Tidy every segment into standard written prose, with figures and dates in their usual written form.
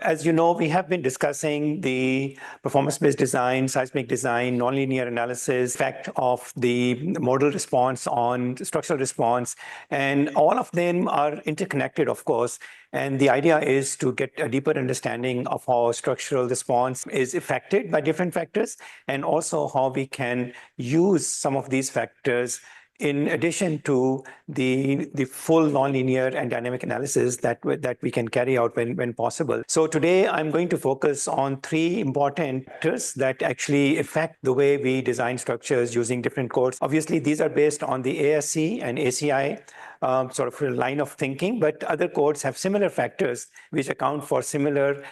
As you know, we have been discussing the performance-based design, seismic design, nonlinear analysis, effect of the modal response on structural response, and all of them are interconnected, of course. And the idea is to get a deeper understanding of how structural response is affected by different factors, and also how we can use some of these factors in addition to the full nonlinear and dynamic analysis that we can carry out when possible. So today I'm going to focus on three important factors that actually affect the way we design structures using different codes. Obviously, these are based on the ASCE and ACI sort of a line of thinking, but other codes have similar factors which account for similar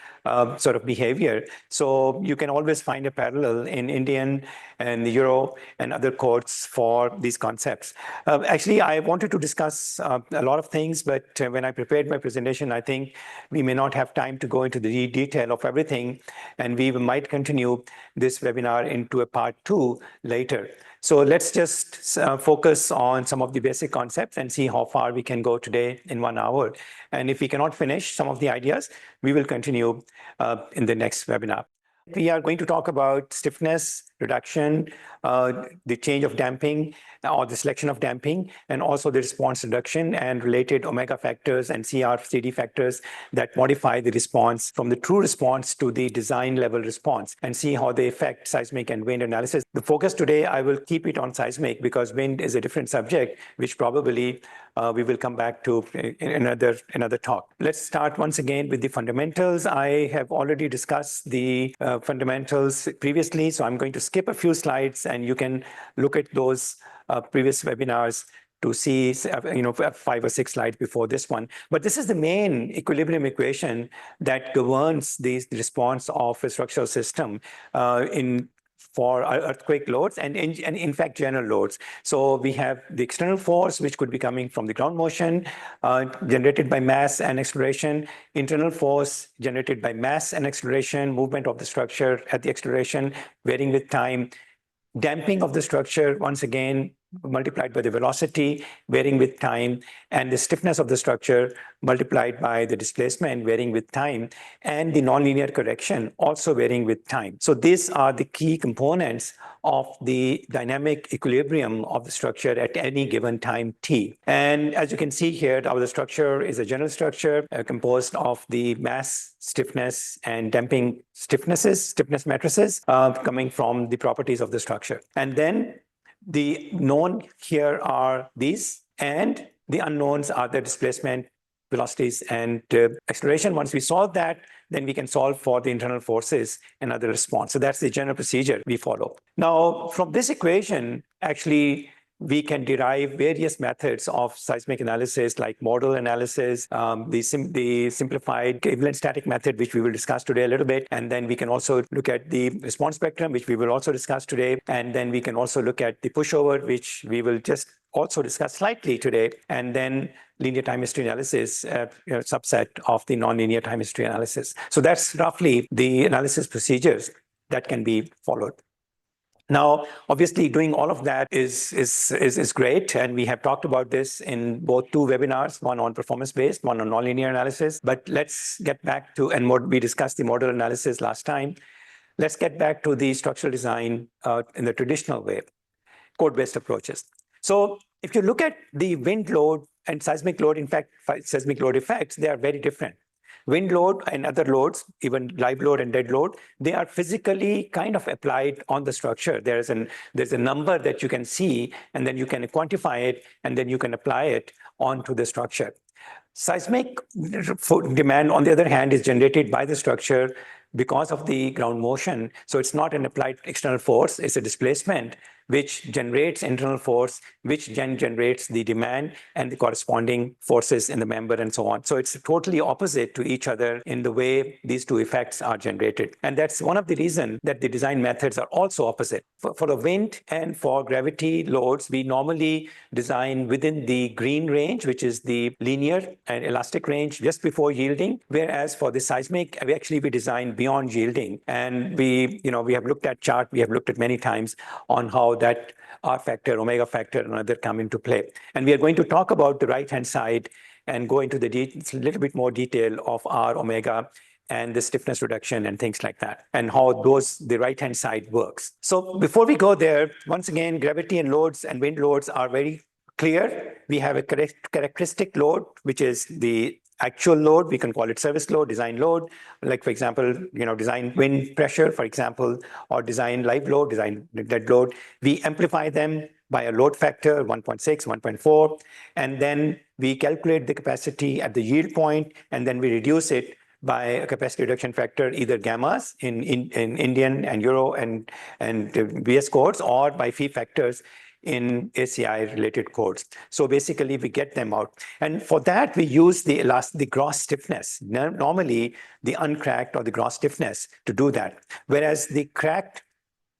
sort of behavior. So you can always find a parallel in Indian and the Euro and other codes for these concepts. Actually, I wanted to discuss a lot of things, but when I prepared my presentation, I think we may not have time to go into the detail of everything, and we might continue this webinar into a part 2 later. So let's just focus on some of the basic concepts and see how far we can go today in 1 hour. And if we cannot finish some of the ideas, we will continue in the next webinar. We are going to talk about stiffness reduction, the change of damping or the selection of damping, and also the response reduction and related omega factors and CR/CD factors that modify the response from the true response to the design level response, and see how they affect seismic and wind analysis. The focus today, I will keep it on seismic because wind is a different subject, which probably we will come back to in another talk. Let's start once again with the fundamentals. I have already discussed the fundamentals previously, so I'm going to skip a few slides, and you can look at those previous webinars to see 5 or 6 slides before this one. But this is the main equilibrium equation that governs the response of a structural system for earthquake loads and in fact general loads. So we have the external force, which could be coming from the ground motion generated by mass and acceleration, internal force generated by mass and acceleration, movement of the structure at the acceleration varying with time, damping of the structure, once again, multiplied by the velocity varying with time, and the stiffness of the structure multiplied by the displacement varying with time, and the nonlinear correction also varying with time. So these are the key components of the dynamic equilibrium of the structure at any given time t. And as you can see here, our structure is a general structure composed of the mass, stiffness, and damping stiffness matrices coming from the properties of the structure. And then the known here are these, and the unknowns are the displacement, velocities, and acceleration. Once we solve that, then we can solve for the internal forces and other response. So that's the general procedure we follow. Now, from this equation, actually, we can derive various methods of seismic analysis, like modal analysis, the simplified equivalent static method, which we will discuss today a little bit. And then we can also look at the response spectrum, which we will also discuss today. And then we can also look at the pushover, which we will just also discuss slightly today. And then linear time history analysis, subset of the nonlinear time history analysis. So that's roughly the analysis procedures that can be followed. Now, obviously, doing all of that is great, and we have talked about this in both 2 webinars, one on performance-based, one on nonlinear analysis. But let's get back to, and we discussed the modal analysis last time. Let's get back to the structural design in the traditional way, code-based approaches. So if you look at the wind load and seismic load, in fact, seismic load effects, they are very different. Wind load and other loads, even live load and dead load, they are physically kind of applied on the structure. There's a number that you can see, and then you can quantify it, and then you can apply it onto the structure. Seismic demand, on the other hand, is generated by the structure because of the ground motion. So it's not an applied external force, it's a displacement which generates internal force, which then generates the demand and the corresponding forces in the member and so on. So it's totally opposite to each other in the way these 2 effects are generated. And that's one of the reasons that the design methods are also opposite. For the wind and for gravity loads, we normally design within the green range, which is the linear and elastic range just before yielding, whereas for the seismic, we design beyond yielding. And we have looked at chart, we have looked at many times on how that R factor, omega factor, and other come into play. And we are going to talk about the right-hand side and go into the little bit more detail of R, omega, and the stiffness reduction and things like that, and how the right-hand side works. So before we go there, once again, gravity and loads and wind loads are very clear. We have a characteristic load, which is the actual load. We can call it service load, design load, like for example, design wind pressure, for example, or design live load, design dead load. We amplify them by a load factor, 1.6, 1.4, and then we calculate the capacity at the yield point, and then we reduce it by a capacity reduction factor, either gammas in Indian and Euro and BS codes, or by phi factors in ACI related codes. So basically we get them out. And for that, we use the gross stiffness. Normally the uncracked or the gross stiffness to do that. Whereas the cracked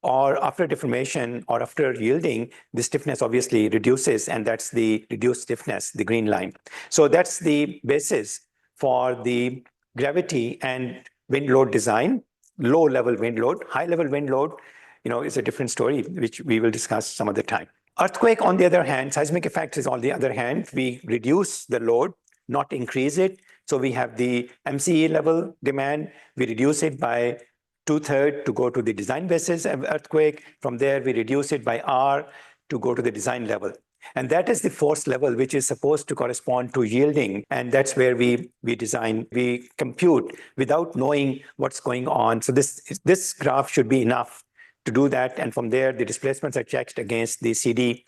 or after deformation or after yielding, the stiffness obviously reduces, and that's the reduced stiffness, the green line. So that's the basis for the gravity and wind load design. Low level wind load, high level wind load, is a different story, which we will discuss some other time. Earthquake, on the other hand, seismic effects is on the other hand, we reduce the load, not increase it. So we have the MCE level demand, we reduce it by 2/3 to go to the design basis of earthquake. From there, we reduce it by R to go to the design level. And that is the force level, which is supposed to correspond to yielding. And that's where we compute without knowing what's going on. So this graph should be enough to do that. And from there, the displacements are checked against the CD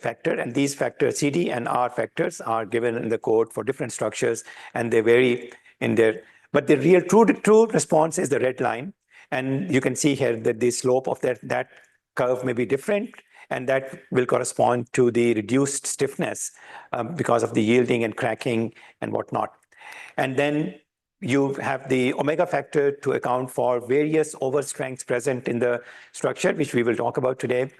factor. And these factors, CD and R factors, are given in the code for different structures, and they vary in there. But the real true response is the red line. And you can see here that the slope of that curve may be different, and that will correspond to the reduced stiffness because of the yielding and cracking and whatnot. And then you have the omega factor to account for various overstrengths present in the structure, which we will talk about today.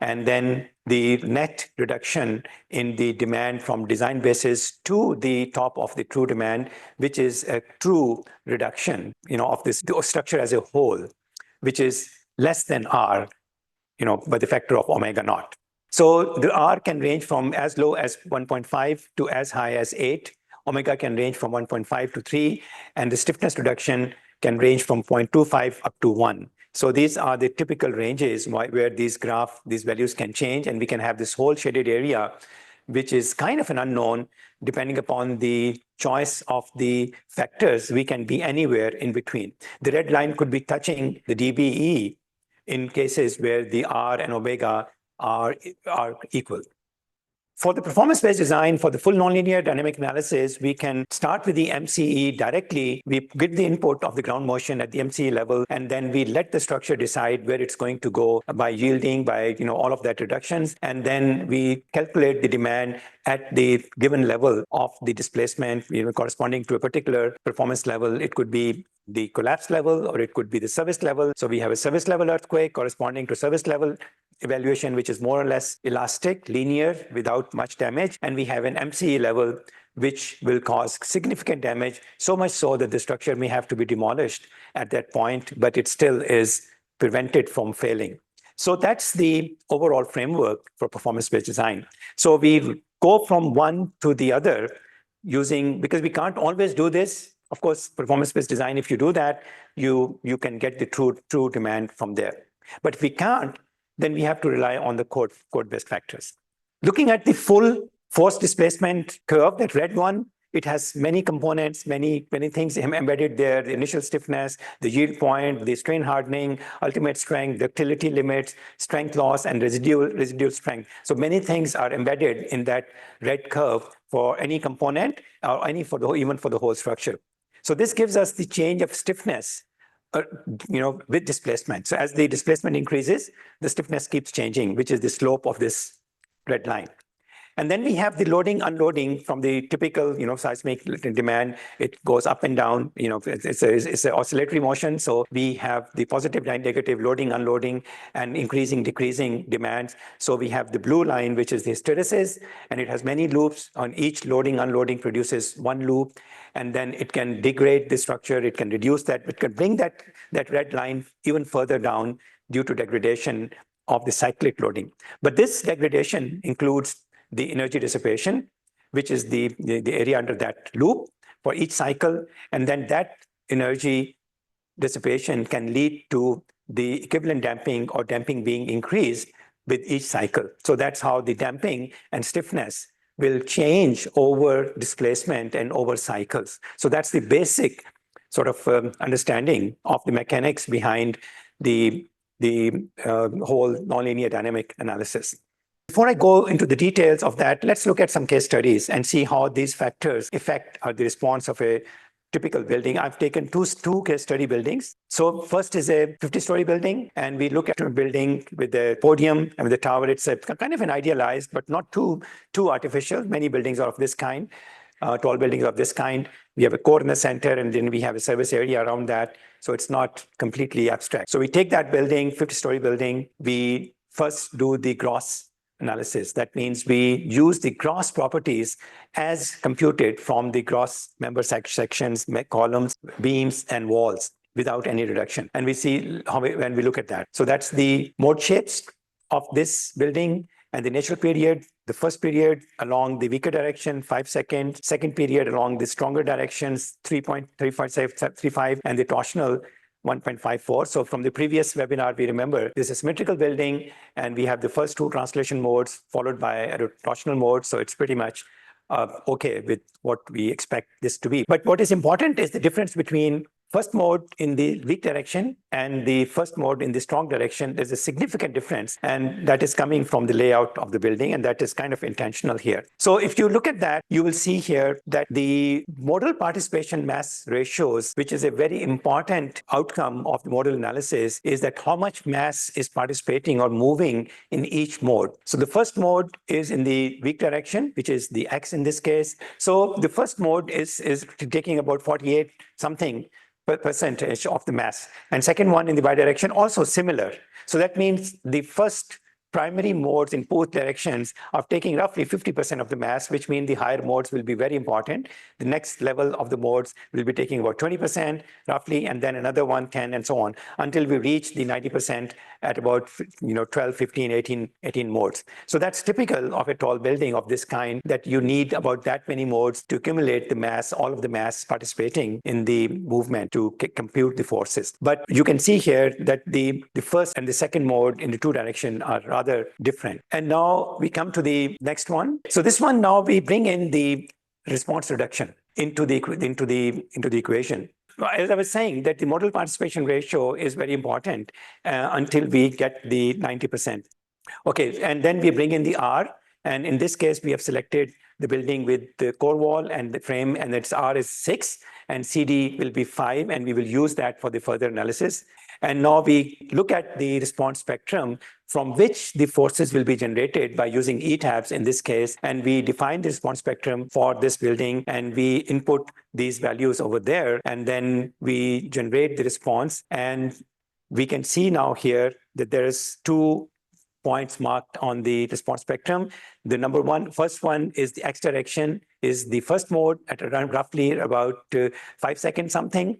And then the net reduction in the demand from design basis to the top of the true demand, which is a true reduction, of this structure as a whole, which is less than R, by the factor of omega naught. So the R can range from as low as 1.5 to as high as 8. Omega can range from 1.5 to 3, and the stiffness reduction can range from 0.25 up to 1. So these are the typical ranges where these values can change, and we can have this whole shaded area, which is kind of an unknown. Depending upon the choice of the factors, we can be anywhere in between. The red line could be touching the dBE in cases where the R and omega are equal. For the performance-based design, for the full nonlinear dynamic analysis, we can start with the MCE directly. We get the input of the ground motion at the MCE level, and then we let the structure decide where it's going to go by yielding, by all of that reductions. And then we calculate the demand at the given level of the displacement, corresponding to a particular performance level. It could be the collapse level, or it could be the service level. So we have a service level earthquake corresponding to service level evaluation, which is more or less elastic, linear, without much damage. And we have an MCE level, which will cause significant damage, so much so that the structure may have to be demolished at that point, but it still is prevented from failing. So that's the overall framework for performance-based design. So we go from one to the other because we can't always do this. Of course, performance-based design, if you do that, you can get the true demand from there. But if we can't, then we have to rely on the code-based factors. Looking at the full force displacement curve, that red one, it has many components, many things embedded there: the initial stiffness, the yield point, the strain hardening, ultimate strength, ductility limits, strength loss, and residual strength. So many things are embedded in that red curve for any component, or even for the whole structure. So this gives us the change of stiffness with displacement. So as the displacement increases, the stiffness keeps changing, which is the slope of this red line. And then we have the loading, unloading from the typical, seismic demand. It goes up and down. It's an oscillatory motion. So we have the positive and negative loading, unloading, and increasing, decreasing demands. So we have the blue line, which is the hysteresis, and it has many loops. On each loading, unloading produces one loop, and then it can degrade the structure. It can reduce that. It can bring that red line even further down due to degradation of the cyclic loading. But this degradation includes the energy dissipation, which is the area under that loop for each cycle. And then that energy dissipation can lead to the equivalent damping or damping being increased with each cycle. So that's how the damping and stiffness will change over displacement and over cycles. So that's the basic sort of understanding of the mechanics behind the whole nonlinear dynamic analysis. Before I go into the details of that, let's look at some case studies and see how these factors affect the response of a typical building. I've taken two case study buildings. So first is a 50-story building, and we look at a building with the podium and with the tower. It's a kind of an idealized, but not too artificial. Many buildings are of this kind, tall buildings of this kind. We have a core in the center, and then we have a service area around that. So it's not completely abstract. So we take that building, 50-story building, we first do the gross analysis. That means we use the gross properties as computed from the gross member sections, columns, beams, and walls without any reduction. And we see how when we look at that. So that's the mode shapes of this building and the natural period. The first period along the weaker direction, 5 seconds. Second period along the stronger directions, 3.35, and the torsional 1.54. So from the previous webinar, we remember this is a symmetrical building, and we have the first two translation modes followed by a rotational mode. So it's pretty much okay with what we expect this to be. But what is important is the difference between first mode in the weak direction and the first mode in the strong direction. There's a significant difference, and that is coming from the layout of the building, and that is kind of intentional here. So if you look at that, you will see here that the modal participation mass ratios, which is a very important outcome of the modal analysis, is that how much mass is participating or moving in each mode. So the first mode is in the weak direction, which is the X in this case. So the first mode is taking about 48 something percentage of the mass. And second one in the y direction, also similar. So that means the first primary modes in both directions are taking roughly 50% of the mass, which means the higher modes will be very important. The next level of the modes will be taking about 20% roughly, and then another one, 10, and so on, until we reach the 90% at about 12, 15, 18 modes. So that's typical of a tall building of this kind, that you need about that many modes to accumulate the mass, all of the mass participating in the movement to compute the forces. But you can see here that the first and the second mode in the two direction are rather different. And now we come to the next one. So this one, now we bring in the response reduction into the equation. As I was saying, that the modal participation ratio is very important until we get the 90%. Okay, and then we bring in the R, and in this case, we have selected the building with the core wall and the frame, and its R is 6, and CD will be 5, and we will use that for the further analysis. And now we look at the response spectrum from which the forces will be generated by using ETABS in this case. And we define the response spectrum for this building, and we input these values over there, and then we generate the response. And we can see now here that there is 2 points marked on the response spectrum. The first one is the X direction, is the first mode at around roughly about 5 seconds something.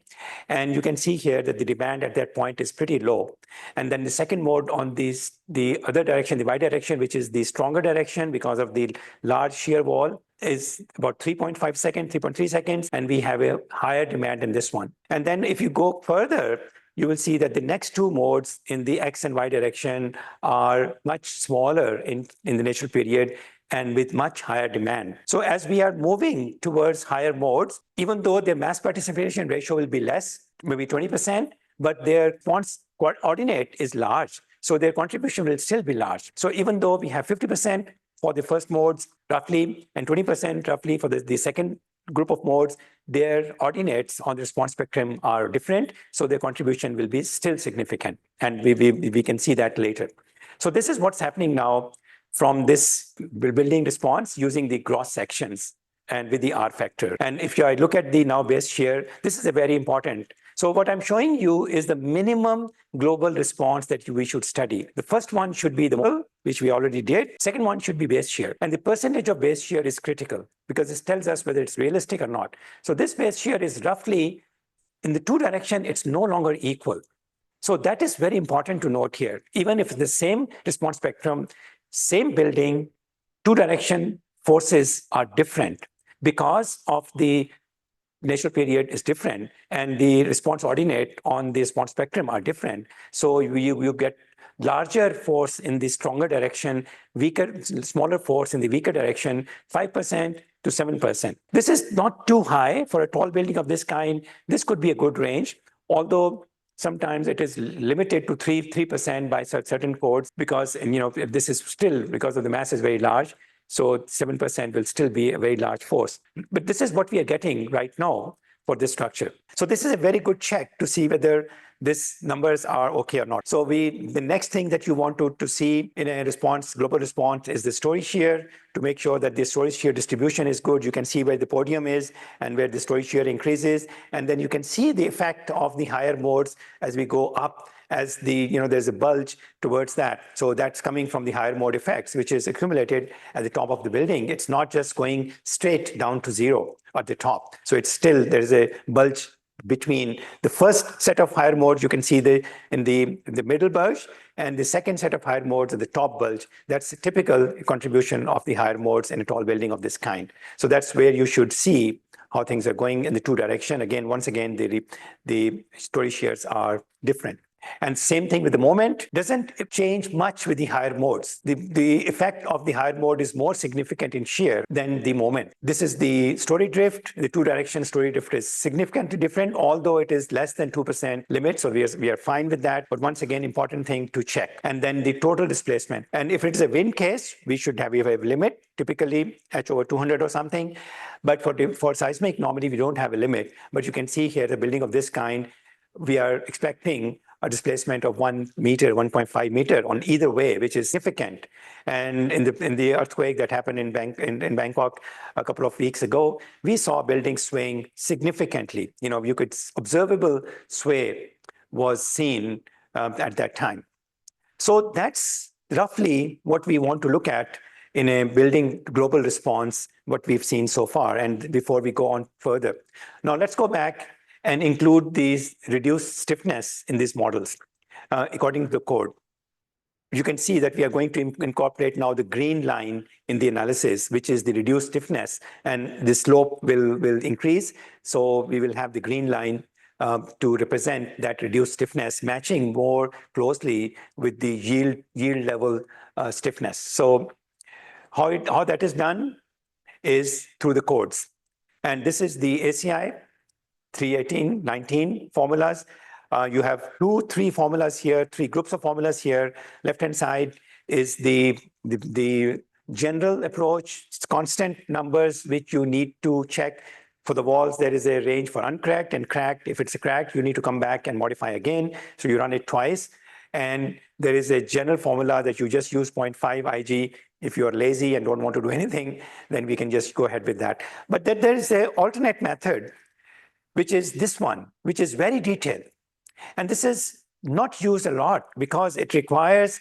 And you can see here that the demand at that point is pretty low. And then the second mode on the other direction, the Y direction, which is the stronger direction because of the large shear wall, is about 3.5 seconds, 3.3 seconds, and we have a higher demand in this one. And then if you go further, you will see that the next 2 modes in the X and Y direction are much smaller in the natural period and with much higher demand. So as we are moving towards higher modes, even though their mass participation ratio will be less, maybe 20%, but their response coordinate is large. So their contribution will still be large. So even though we have 50% for the first modes roughly and 20% roughly for the second group of modes, their ordinates on the response spectrum are different, so their contribution will be still significant, and we can see that later. So this is what's happening now from this building response using the gross sections and with the R factor. And if I look at the now base shear, this is a very important. So what I'm showing you is the minimum global response that we should study. The first one should be the modal, which we already did. Second one should be base shear. And the percentage of base shear is critical because this tells us whether it's realistic or not. So this base shear is roughly, in the 2 direction, it's no longer equal. So that is very important to note here. Even if it's the same response spectrum, same building, 2 direction forces are different because of the initial period is different, and the response ordinate on the response spectrum are different. So you get larger force in the stronger direction, smaller force in the weaker direction, 5% to 7%. This is not too high for a tall building of this kind. This could be a good range, although sometimes it is limited to 3% by certain codes, because this is still, because of the mass is very large. So 7% will still be a very large force. But this is what we are getting right now for this structure. So this is a very good check to see whether these numbers are okay or not. So the next thing that you want to see in a response, global response, is the story shear, to make sure that the story shear distribution is good. You can see where the podium is and where the story shear increases. And then you can see the effect of the higher modes as we go up, as there's a bulge towards that. So that's coming from the higher mode effects, which is accumulated at the top of the building. It's not just going straight down to zero at the top. So it's still, there's a bulge between the first set of higher modes. You can see in the middle bulge, and the second set of higher modes at the top bulge. That's a typical contribution of the higher modes in a tall building of this kind. So that's where you should see how things are going in the two direction. Again, once again, the story shears are different. And same thing with the moment, doesn't change much with the higher modes. The effect of the higher mode is more significant in shear than the moment. This is the story drift. The two-direction story drift is significantly different, although it is less than 2% limit. So we are fine with that. But once again, important thing to check. And then the total displacement. And if it is a wind case, we have a limit, typically H over 200 or something. But for seismic, normally we don't have a limit. But you can see here, a building of this kind, we are expecting a displacement of 1 meter, 1.5 meter on either way, which is significant. And in the earthquake that happened in Bangkok a couple of weeks ago, we saw buildings swaying significantly. Observable sway was seen at that time. So that's roughly what we want to look at in a building global response, what we've seen so far, and before we go on further. Now let's go back and include these reduced stiffness in these models according to the code. You can see that we are going to incorporate now the green line in the analysis, which is the reduced stiffness, and the slope will increase. So we will have the green line to represent that reduced stiffness, matching more closely with the yield level stiffness. So how that is done is through the codes. And this is the ACI 318, 19 formulas. You have 3 formulas here, 3 groups of formulas here. Left-hand side is the general approach. It's constant numbers which you need to check. For the walls, there is a range for uncracked and cracked. If it's a cracked, you need to come back and modify again. So you run it twice. And there is a general formula that you just use 0.5 IG. If you're lazy and don't want to do anything, then we can just go ahead with that. But then there is an alternate method, which is this one, which is very detailed. And this is not used a lot because it requires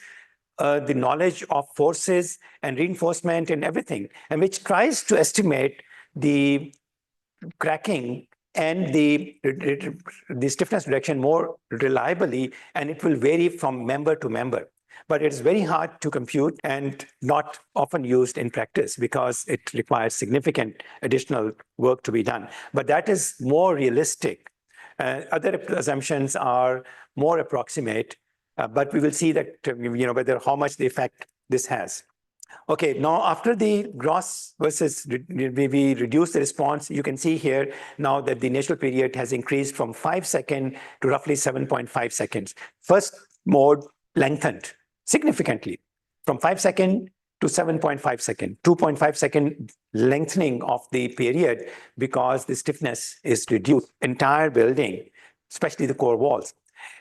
the knowledge of forces and reinforcement and everything, and which tries to estimate the cracking and the stiffness reduction more reliably, and it will vary from member to member. But it's very hard to compute and not often used in practice because it requires significant additional work to be done. But that is more realistic. Other assumptions are more approximate, but we will see that, whether how much the effect this has. Okay, now after the gross versus we reduce the response, you can see here now that the initial period has increased from 5 seconds to roughly 7.5 seconds. First mode lengthened significantly from 5 seconds to 7.5 seconds, 2.5 second lengthening of the period because the stiffness is reduced, entire building, especially the core walls.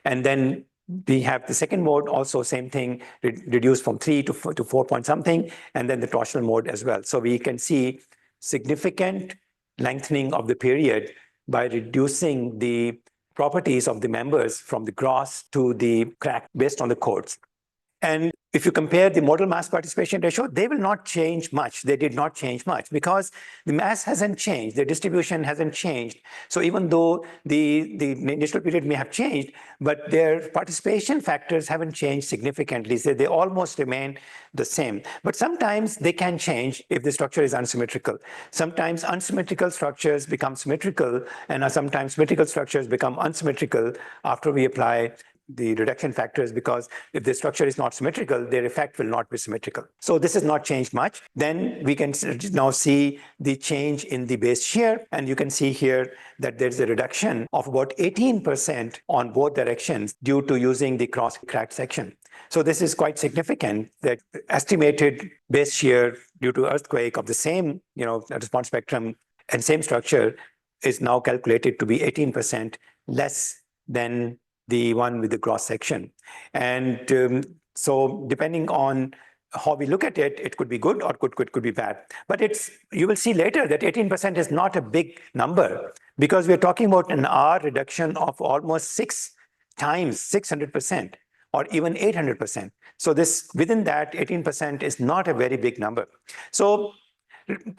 And then we have the second mode, also same thing, reduced from 3 to 4 point something, and then the torsional mode as well. So we can see significant lengthening of the period by reducing the properties of the members from the gross to the crack based on the codes. And if you compare the modal mass participation ratio, they will not change much. They did not change much because the mass hasn't changed, the distribution hasn't changed. So even though the initial period may have changed, but their participation factors haven't changed significantly. So they almost remain the same. But sometimes they can change if the structure is unsymmetrical. Sometimes unsymmetrical structures become symmetrical, and sometimes symmetrical structures become unsymmetrical after we apply the reduction factors, because if the structure is not symmetrical, their effect will not be symmetrical. So this has not changed much. Then we can now see the change in the base shear, and you can see here that there's a reduction of about 18% on both directions due to using the cross-cracked section. So this is quite significant, that estimated base shear due to earthquake of the same, response spectrum and same structure is now calculated to be 18% less than the one with the cross section. And so depending on how we look at it, it could be good or could be bad. But you will see later that 18% is not a big number, because we're talking about an R reduction of almost 6 times 600% or even 800%. So within that 18% is not a very big number. So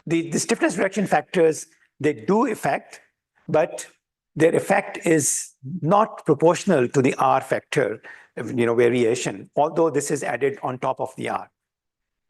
the stiffness reduction factors, they do affect, but their effect is not proportional to the R factor, variation, although this is added on top of the R.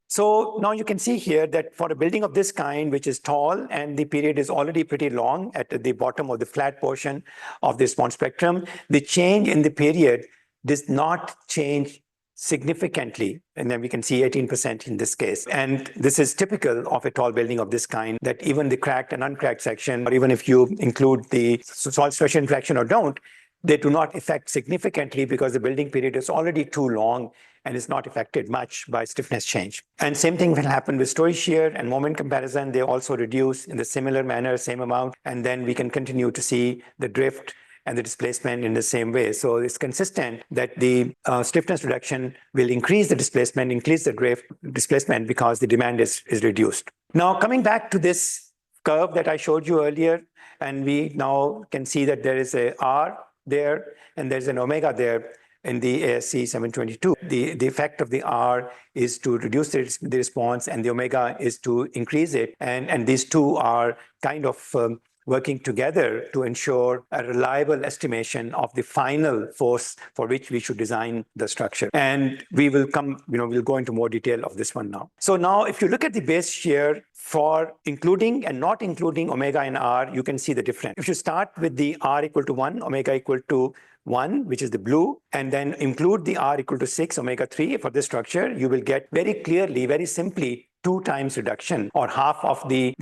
So now you can see here that for a building of this kind, which is tall and the period is already pretty long at the bottom of the flat portion of the response spectrum, the change in the period does not change significantly. And then we can see 18% in this case. And this is typical of a tall building of this kind, that even the cracked and uncracked section, or even if you include the soil dispersion fraction or don't, they do not affect significantly because the building period is already too long and is not affected much by stiffness change. And same thing will happen with story shear and moment comparison. They also reduce in the similar manner, same amount, and then we can continue to see the drift and the displacement in the same way. So it's consistent that the stiffness reduction will increase the displacement, increase the drift displacement, because the demand is reduced. Now, coming back to this curve that I showed you earlier, and we now can see that there is a R there and there's an omega there in the ASCE 722. The effect of the R is to reduce the response, and the omega is to increase it. And these two are kind of working together to ensure a reliable estimation of the final force for which we should design the structure. And we will we'll go into more detail of this one now. So now if you look at the base shear for including and not including omega and R, you can see the difference. If you start with the R equal to 1, omega equal to 1, which is the blue, and then include the R equal to 6, omega 3 for this structure, you will get very clearly, very simply, 2 times reduction, or half of the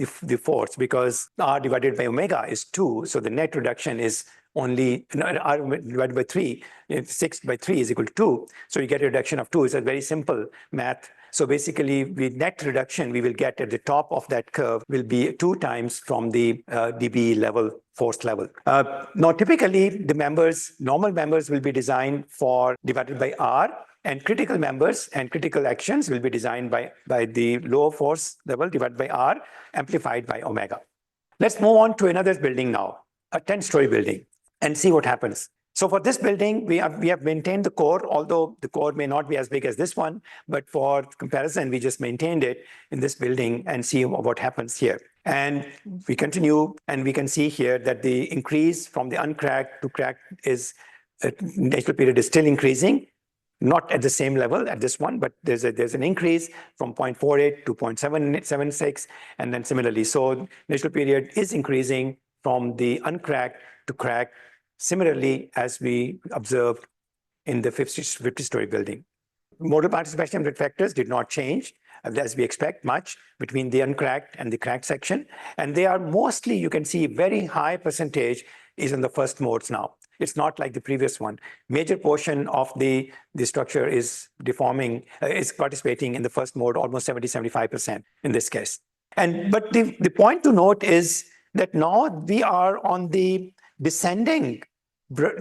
force, because R divided by omega is 2. So the net reduction is only R divided by 3. 6 by 3 is equal to 2. So you get a reduction of 2. It's a very simple math. So basically, the net reduction we will get at the top of that curve will be 2 times from the dB level, force level. Now, typically, the normal members will be designed for divided by R, and critical members and critical actions will be designed by the low force level divided by R, amplified by omega. Let's move on to another building now, a 10-story building, and see what happens. So for this building, we have maintained the core, although the core may not be as big as this one, but for comparison, we just maintained it in this building and see what happens here. And we continue, and we can see here that the increase from the uncracked to cracked natural period is still increasing. Not at the same level at this one, but there's an increase from 0.48 to 0.776, and then similarly. So natural period is increasing from the uncracked to cracked, similarly as we observed in the 50-story building. Modal participation factors did not change, as we expect, much between the uncracked and the cracked section. And they are mostly, you can see, very high percentage is in the first modes now. It's not like the previous one. Major portion of the structure is participating in the first mode, almost 70-75% in this case. But the point to note is that now we are on the descending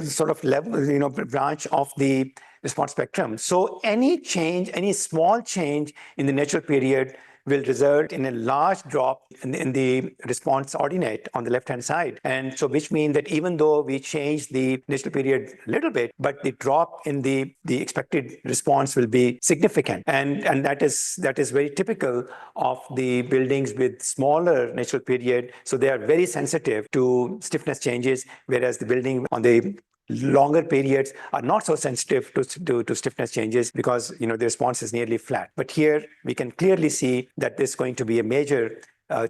sort of level, branch of the response spectrum. So any change, any small change in the natural period will result in a large drop in the response ordinate on the left-hand side. And so which means that even though we change the initial period a little bit, but the drop in the expected response will be significant. And that is very typical of the buildings with smaller initial period. So they are very sensitive to stiffness changes, whereas the building on the longer periods are not so sensitive to stiffness changes because the response is nearly flat. But here we can clearly see that there's going to be a major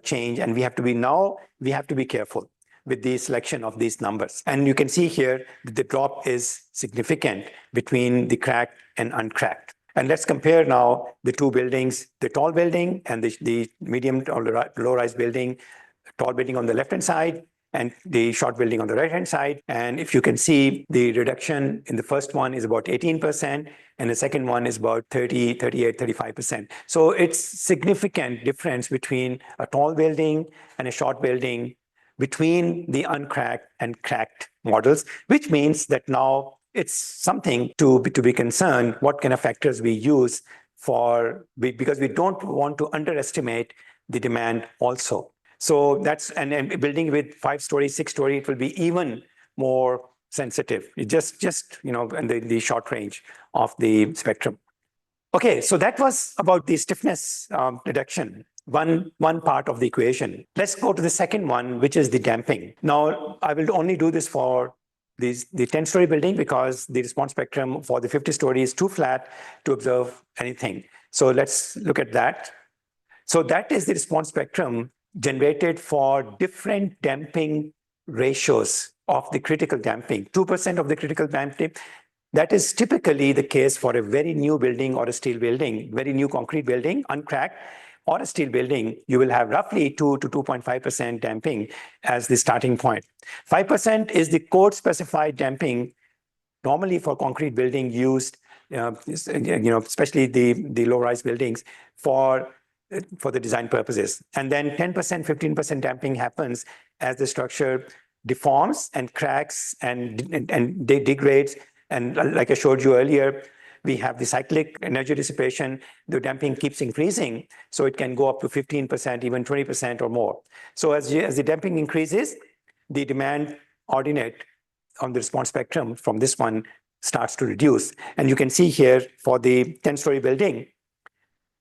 change, and we have to be careful with the selection of these numbers. And you can see here that the drop is significant between the cracked and uncracked. And let's compare now the two buildings, the tall building and the medium or low-rise building, tall building on the left-hand side and the short building on the right-hand side. And if you can see, the reduction in the first one is about 18%, and the second one is about 30, 38, 35%. So it's significant difference between a tall building and a short building between the uncracked and cracked models, which means that now it's something to be concerned what kind of factors we use because we don't want to underestimate the demand also. So that's, and building with 5-story, 6-story, it will be even more sensitive. It just in the short range of the spectrum. Okay, so that was about the stiffness reduction, one part of the equation. Let's go to the second one, which is the damping. Now, I will only do this for the 10-story building because the response spectrum for the 50-story is too flat to observe anything. So let's look at that. So that is the response spectrum generated for different damping ratios of the critical damping. 2% of the critical damping. That is typically the case for a very new building or a steel building, very new concrete building, uncracked, or a steel building. You will have roughly 2 to 2.5% damping as the starting point. 5% is the code-specified damping, normally for concrete building used, especially the low-rise buildings for the design purposes. And then 10%, 15% damping happens as the structure deforms and cracks and degrades. And like I showed you earlier, we have the cyclic energy dissipation. The damping keeps increasing, so it can go up to 15%, even 20% or more. So as the damping increases, the demand ordinate on the response spectrum from this one starts to reduce. And you can see here for the 10-story building,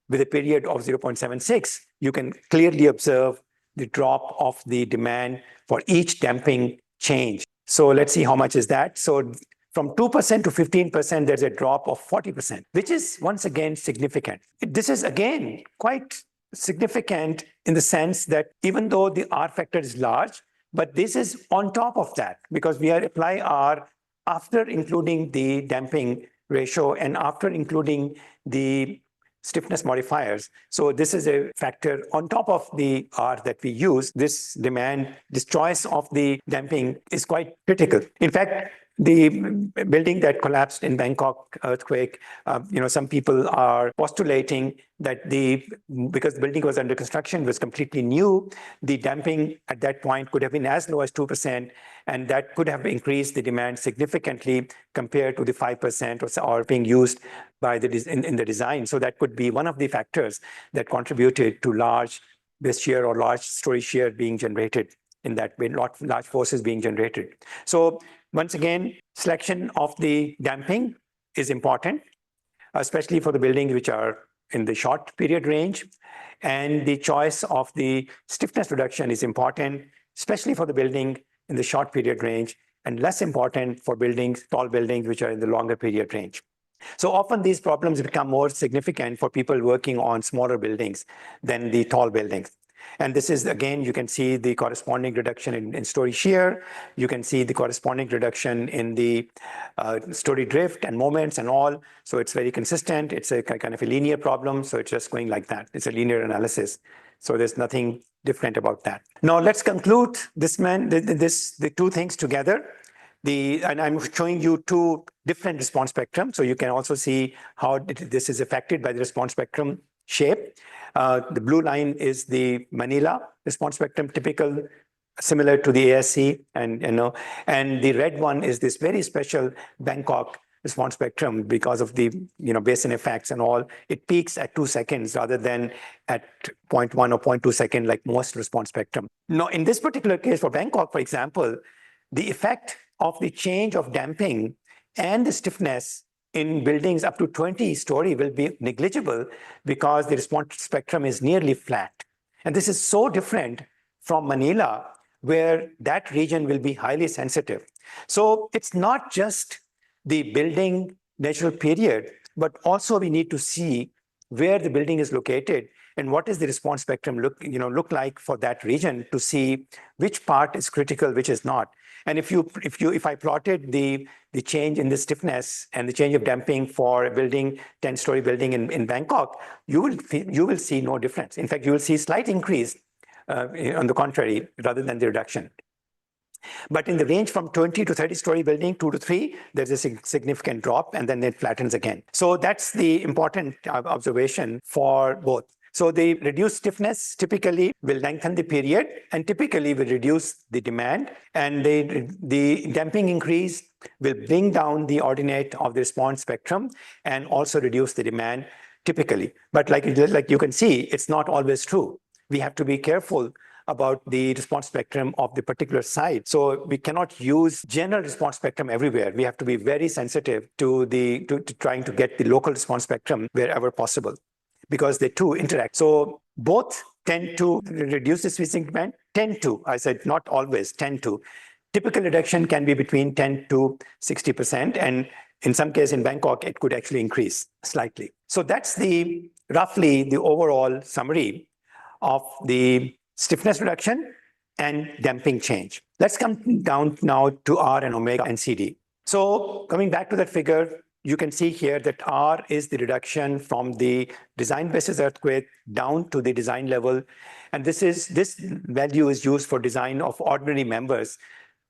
with a period of 0.76, you can clearly observe the drop of the demand for each damping change. So let's see how much is that. So from 2% to 15%, there's a drop of 40%, which is once again significant. This is again quite significant in the sense that even though the R factor is large, but this is on top of that because we are apply R after including the damping ratio and after including the stiffness modifiers. So this is a factor on top of the R that we use. This choice of the damping is quite critical. In fact, the building that collapsed in Bangkok earthquake, some people are postulating that because the building was under construction, was completely new, the damping at that point could have been as low as 2%, and that could have increased the demand significantly compared to the 5% or being used by in the design. So that could be one of the factors that contributed to large base shear or large story shear being generated in that way, large forces being generated. So once again, selection of the damping is important, especially for the buildings which are in the short period range. And the choice of the stiffness reduction is important, especially for the building in the short period range, and less important for tall buildings, which are in the longer period range. So often these problems become more significant for people working on smaller buildings than the tall buildings. And this is, again, you can see the corresponding reduction in story shear. You can see the corresponding reduction in the story drift and moments and all. So it's very consistent. It's a kind of a linear problem. So it's just going like that. It's a linear analysis. So there's nothing different about that. Now let's conclude the two things together. And I'm showing you two different response spectrum. So you can also see how this is affected by the response spectrum shape. The blue line is the Manila response spectrum, typical, similar to the ASCE, and the red one is this very special Bangkok response spectrum because of the basin effects and all, it peaks at 2 seconds rather than at 0.1 or 0.2 second like most response spectrum. Now, in this particular case for Bangkok, for example, the effect of the change of damping and the stiffness in buildings up to 20-story will be negligible because the response spectrum is nearly flat. And this is so different from Manila, where that region will be highly sensitive. So it's not just the building natural period, but also we need to see where the building is located and what does the response spectrum look like for that region to see which part is critical, which is not. And if I plotted the change in the stiffness and the change of damping for a building, 10-story building in Bangkok, you will see no difference. In fact, you will see slight increase on the contrary, rather than the reduction. But in the range from 20 to 30-story building, 2 to 3, there's a significant drop, and then it flattens again. So that's the important observation for both. So the reduced stiffness typically will lengthen the period and typically will reduce the demand, and the damping increase will bring down the ordinate of the response spectrum and also reduce the demand typically. But like you can see, it's not always true. We have to be careful about the response spectrum of the particular site. So we cannot use general response spectrum everywhere. We have to be very sensitive to trying to get the local response spectrum wherever possible, because they two interact. So both tend to reduce the switching demand, I said not always, tend to. Typical reduction can be between 10 to 60%, and in some cases in Bangkok, it could actually increase slightly. So that's roughly the overall summary of the stiffness reduction and damping change. Let's come down now to R and omega and CD. So coming back to that figure, you can see here that R is the reduction from the design basis earthquake down to the design level. And this value is used for design of ordinary members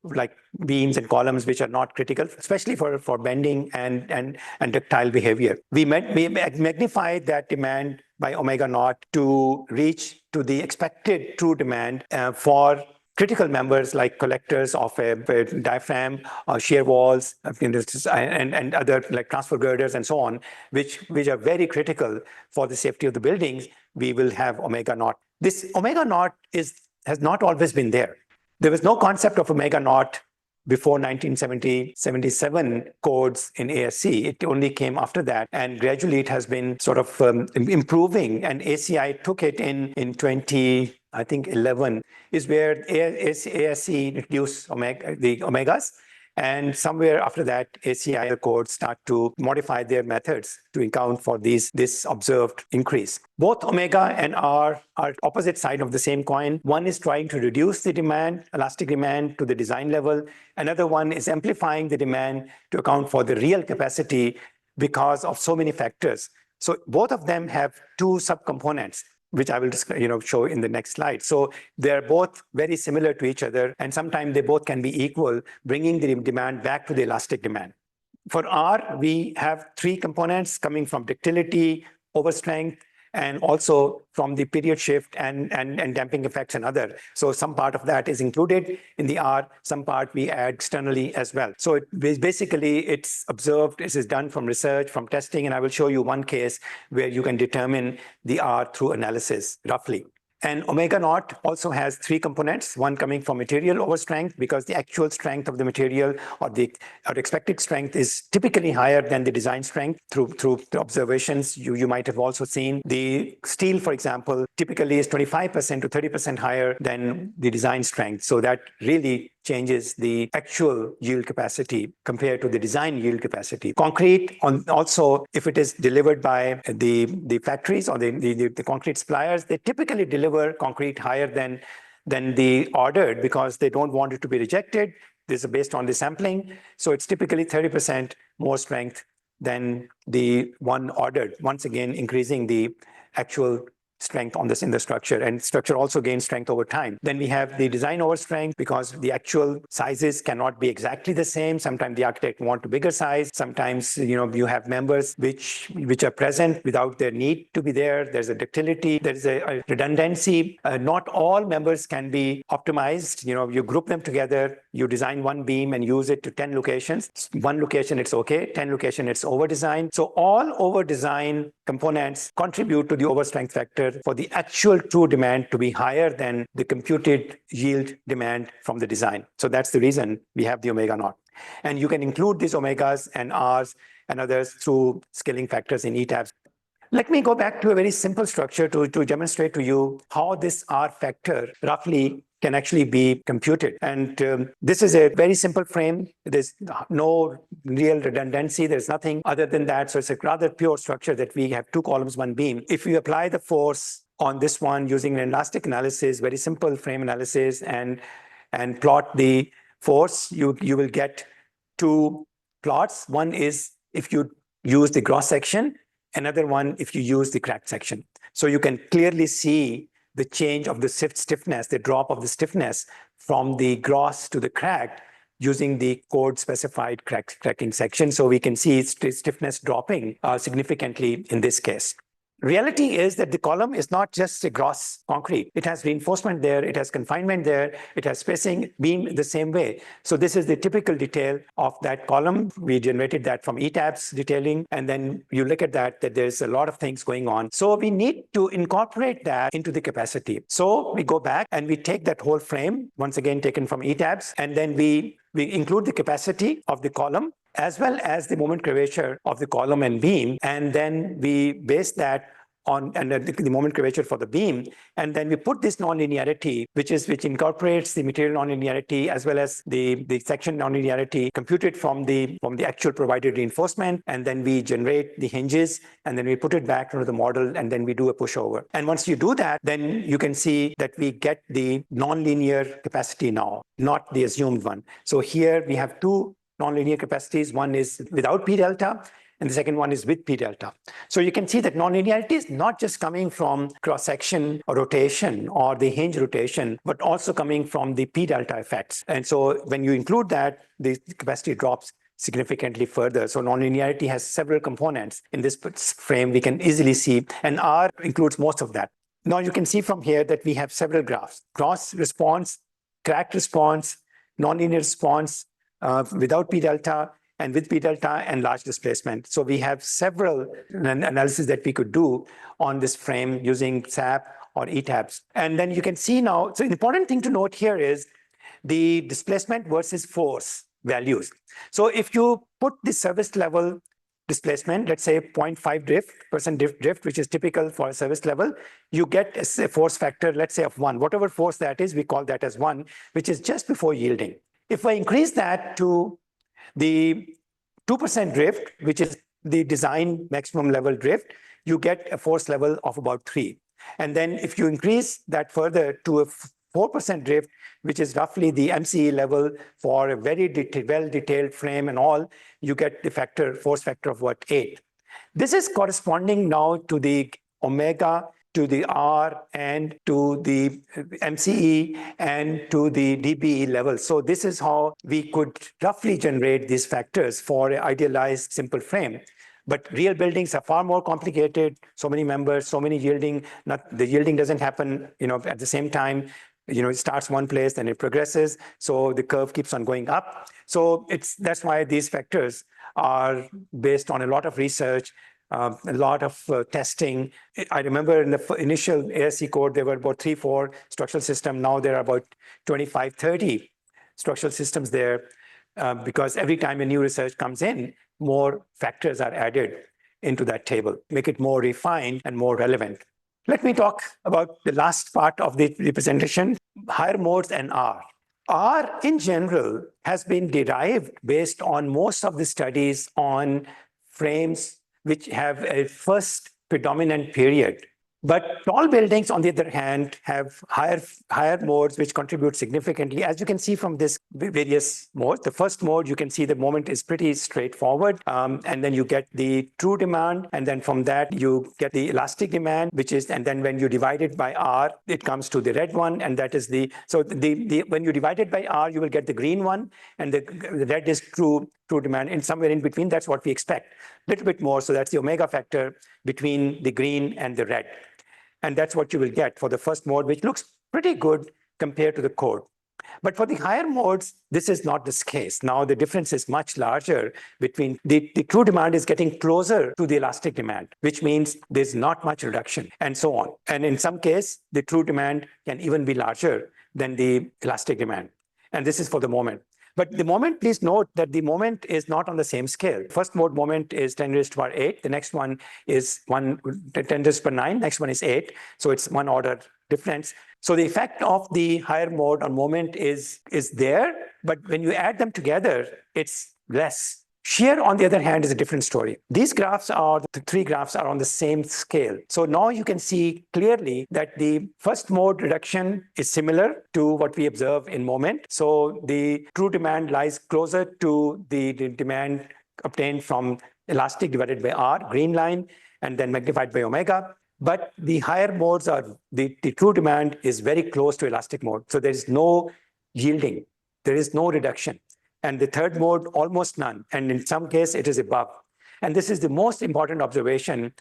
like beams and columns, which are not critical, especially for bending and ductile behavior. We magnify that demand by omega naught to reach to the expected true demand for critical members like collectors of a diaphragm, shear walls, and other like transfer girders and so on, which are very critical for the safety of the buildings. We will have omega naught. This omega naught has not always been there. There was no concept of omega naught before 1977 codes in ASCE. It only came after that, and gradually it has been sort of improving. And ACI took it in 2011 is where ASCE introduced the omegas. And somewhere after that, ACI codes start to modify their methods to account for this observed increase. Both omega and R are opposite side of the same coin. One is trying to reduce the demand, elastic demand, to the design level. Another one is amplifying the demand to account for the real capacity because of so many factors. So both of them have two subcomponents, which I will show in the next slide. So they're both very similar to each other, and sometimes they both can be equal, bringing the demand back to the elastic demand. For R, we have three components coming from ductility, overstrength, and also from the period shift and damping effects and other. So some part of that is included in the R, some part we add externally as well. So it's observed, this is done from research, from testing, and I will show you one case where you can determine the R through analysis, roughly. And omega naught also has three components, one coming from material overstrength, because the actual strength of the material or expected strength is typically higher than the design strength through the observations. You might have also seen the steel, for example, typically is 25% to 30% higher than the design strength. So that really changes the actual yield capacity compared to the design yield capacity. Concrete, also, if it is delivered by the factories or the concrete suppliers, they typically deliver concrete higher than the ordered because they don't want it to be rejected. This is based on the sampling. So it's typically 30% more strength than the one ordered, once again increasing the actual strength on this in the structure, and structure also gains strength over time. Then we have the design over strength, because the actual sizes cannot be exactly the same. Sometimes the architect wants a bigger size. Sometimes you have members which are present without their need to be there. There's a ductility, there's a redundancy. Not all members can be optimized. You group them together, you design one beam and use it to 10 locations. One location it's okay, 10 location it's over design. So all over design components contribute to the overstrength factor for the actual true demand to be higher than the computed yield demand from the design. So that's the reason we have the omega naught. And you can include these omegas and Rs and others through scaling factors in ETABS. Let me go back to a very simple structure to demonstrate to you how this R factor roughly can actually be computed. And this is a very simple frame. There's no real redundancy. There's nothing other than that. So it's a rather pure structure that we have 2 columns, 1 beam. If you apply the force on this one using an elastic analysis, very simple frame analysis, and plot the force, you will get 2 plots. One is if you use the gross section, another one if you use the cracked section. So you can clearly see the change of the stiffness, the drop of the stiffness from the gross to the cracked using the code-specified cracking section. So we can see stiffness dropping significantly in this case. Reality is that the column is not just a gross concrete. It has reinforcement there, it has confinement there, it has spacing beam the same way. So this is the typical detail of that column. We generated that from ETABS detailing, and then you look at that there's a lot of things going on. So we need to incorporate that into the capacity. So we go back and we take that whole frame, once again taken from ETABS, and then we include the capacity of the column as well as the moment curvature of the column and beam, and then we base that on the moment curvature for the beam, and then we put this nonlinearity, which incorporates the material nonlinearity as well as the section nonlinearity computed from the actual provided reinforcement, and then we generate the hinges, and then we put it back into the model, and then we do a pushover. And once you do that, then you can see that we get the nonlinear capacity now, not the assumed one. So here we have 2 nonlinear capacities. One is without P delta, and the second one is with P delta. So you can see that nonlinearity is not just coming from cross-section or rotation or the hinge rotation, but also coming from the P delta effects. And so when you include that, the capacity drops significantly further. So nonlinearity has several components in this frame we can easily see, and R includes most of that. Now you can see from here that we have several graphs: gross response, cracked response, nonlinear response, without P delta, and with P delta, and large displacement. So we have several analyses that we could do on this frame using SAP or ETABS. And then you can see now, so the important thing to note here is the displacement versus force values. So if you put the service level displacement, let's say 0.5 percent drift, which is typical for a service level, you get a force factor, let's say of 1. Whatever force that is, we call that as 1, which is just before yielding. If I increase that to the 2% drift, which is the design maximum level drift, you get a force level of about 3. And then if you increase that further to a 4% drift, which is roughly the MCE level for a very well-detailed frame and all, you get the force factor of what, 8. This is corresponding now to the omega, to the R, and to the MCE, and to the DBE level. So this is how we could roughly generate these factors for an idealized simple frame. But real buildings are far more complicated. So many members, so many yielding. The yielding doesn't happen, at the same time. It starts one place, then it progresses. So the curve keeps on going up. So that's why these factors are based on a lot of research, a lot of testing. I remember in the initial ASCE code, there were about 3-4 structural systems. Now there are about 25-30 structural systems there, because every time a new research comes in, more factors are added into that table, make it more refined and more relevant. Let me talk about the last part of the representation, higher modes and R. R in general has been derived based on most of the studies on frames which have a first predominant period But tall buildings, on the other hand, have higher modes which contribute significantly. As you can see from this various modes, the first mode, you can see the moment is pretty straightforward. And then you get the true demand. And then from that, you get the elastic demand, and then when you divide it by R, it comes to the red one. And that is when you divide it by R, you will get the green one. And the red is true demand. And somewhere in between, that's what we expect. A little bit more. So that's the omega factor between the green and the red. And that's what you will get for the first mode, which looks pretty good compared to the code. But for the higher modes, this is not the case. Now the difference is much larger between the true demand is getting closer to the elastic demand, which means there's not much reduction and so on. And in some case, the true demand can even be larger than the elastic demand. And this is for the moment. But the moment, please note that the moment is not on the same scale. First mode moment is 10 raised to power 8. The next one is 10 raised to power 9. Next one is 8. So it's one order difference. So the effect of the higher mode on moment is there, but when you add them together, it's less. Shear, on the other hand, is a different story. These graphs the three graphs are on the same scale. So now you can see clearly that the first mode reduction is similar to what we observe in moment. So the true demand lies closer to the demand obtained from elastic divided by R, green line, and then magnified by omega. But the higher modes the true demand is very close to elastic mode. So there is no yielding. There is no reduction. And the third mode, almost none. And in some case, it is above. And this is the most important observation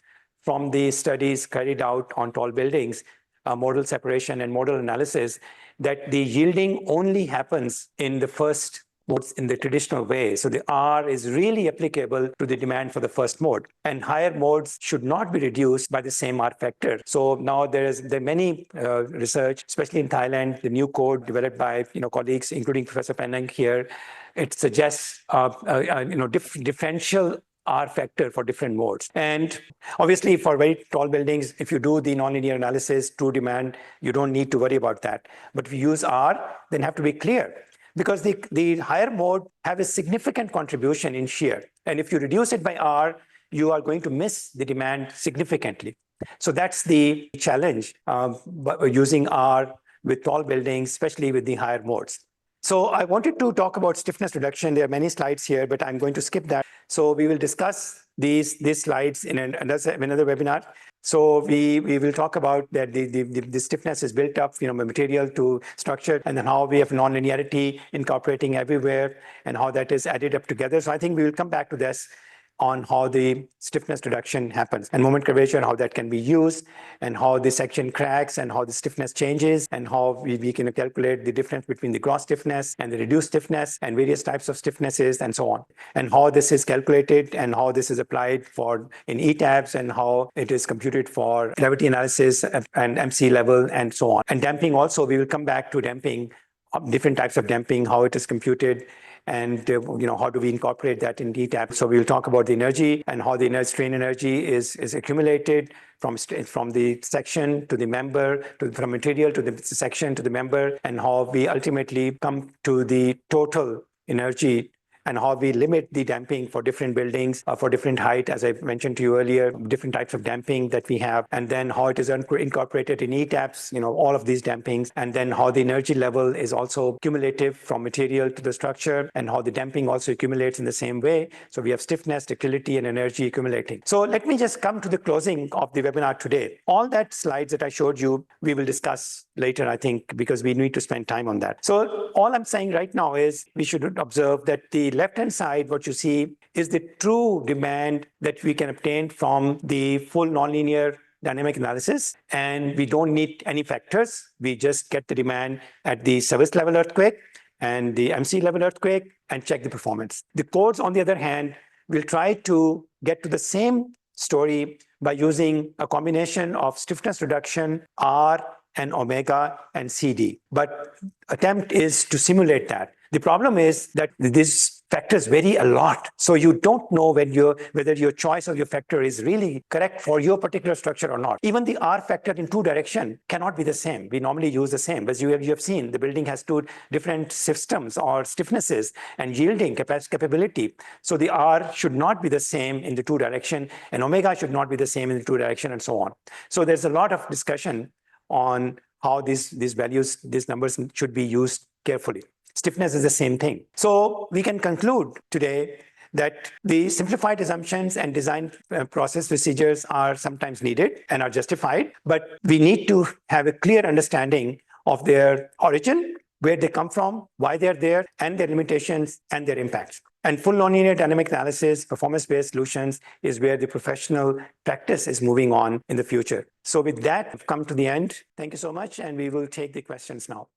from the studies carried out on tall buildings, modal separation and modal analysis, that the yielding only happens in the first modes in the traditional way. So the R is really applicable to the demand for the first mode. And higher modes should not be reduced by the same R factor. So now there are many research, especially in Thailand, the new code developed by colleagues, including Professor Penang here. It suggests differential R factor for different modes. And obviously, for very tall buildings, if you do the nonlinear analysis, true demand, you don't need to worry about that. But if you use R, then have to be clear, because the higher mode have a significant contribution in shear. And if you reduce it by R, you are going to miss the demand significantly. So that's the challenge using R with tall buildings, especially with the higher modes. So I wanted to talk about stiffness reduction. There are many slides here, but I'm going to skip that. So we will discuss these slides in another webinar. So we will talk about that the stiffness is built up from material to structure, and then how we have nonlinearity incorporating everywhere, and how that is added up together. So I think we will come back to this on how the stiffness reduction happens, and moment curvature, how that can be used, and how the section cracks, and how the stiffness changes, and how we can calculate the difference between the gross stiffness and the reduced stiffness, and various types of stiffnesses, and so on, and how this is calculated, and how this is applied in ETABS, and how it is computed for gravity analysis and MC level, and so on. And damping also, we will come back to damping, different types of damping, how it is computed, and how do we incorporate that in ETABS. So we'll talk about the energy and how the strain energy is accumulated from the section to the member, from material to the section to the member, and how we ultimately come to the total energy, and how we limit the damping for different buildings, for different height, as I mentioned to you earlier, different types of damping that we have, and then how it is incorporated in ETABS, all of these dampings, and then how the energy level is also cumulative from material to the structure, and how the damping also accumulates in the same way. So we have stiffness, ductility, and energy accumulating. So let me just come to the closing of the webinar today. All that slides that I showed you, we will discuss later, I think, because we need to spend time on that. So all I'm saying right now is we should observe that the left-hand side, what you see is the true demand that we can obtain from the full nonlinear dynamic analysis. And we don't need any factors. We just get the demand at the service level earthquake and the MC level earthquake and check the performance. The codes, on the other hand, will try to get to the same story by using a combination of stiffness reduction, R, and omega, and CD. But attempt is to simulate that. The problem is that this factors vary a lot. So you don't know whether your choice of your factor is really correct for your particular structure or not. Even the R factor in two direction cannot be the same. We normally use the same. As you have seen, the building has two different systems or stiffnesses and yielding capability. So the R should not be the same in the two direction, and omega should not be the same in the two direction, and so on. So there's a lot of discussion on how these values, these numbers should be used carefully. Stiffness is the same thing. So we can conclude today that the simplified assumptions and design process procedures are sometimes needed and are justified, but we need to have a clear understanding of their origin, where they come from, why they're there, and their limitations and their impacts. And full nonlinear dynamic analysis, performance-based solutions is where the professional practice is moving on in the future. So with that, I've come to the end. Thank you so much, and we will take the questions now.